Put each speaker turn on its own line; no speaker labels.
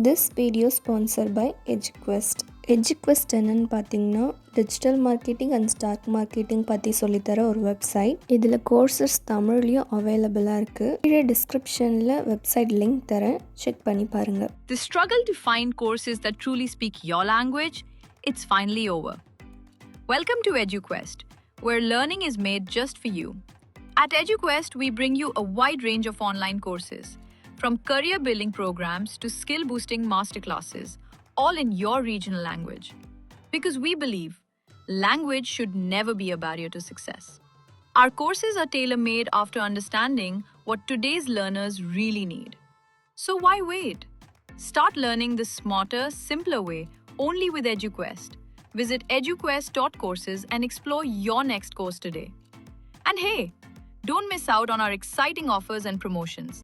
This video sponsored by Eduquest. Eduquest என்னன்னு பார்த்தீங்கன்னா digital marketing and stock marketing பற்றி சொல்லித்தர ஒரு வெப்சைட். இதில் கோர்சஸ் தமிழ்லையும் அவைலபிளாக இருக்குது. கீழே டிஸ்கிரிப்ஷனில் வெப்சைட் லிங்க் தரேன், செக் பண்ணி பாருங்கள்.
The struggle to find courses that truly speak your language, it's finally over. Welcome to Eduquest, where learning is made just for you. At Eduquest, we bring you a wide range of online courses, from career building programs to skill boosting masterclasses, all in your regional language. Because we believe language should never be a barrier to success. Our courses are tailor-made after understanding what today's learners really need. So why wait? Start learning the smarter, simpler way only with Eduquest. Visit eduquestcourses and explore your next course today. And hey, don't miss out on our exciting offers and promotions.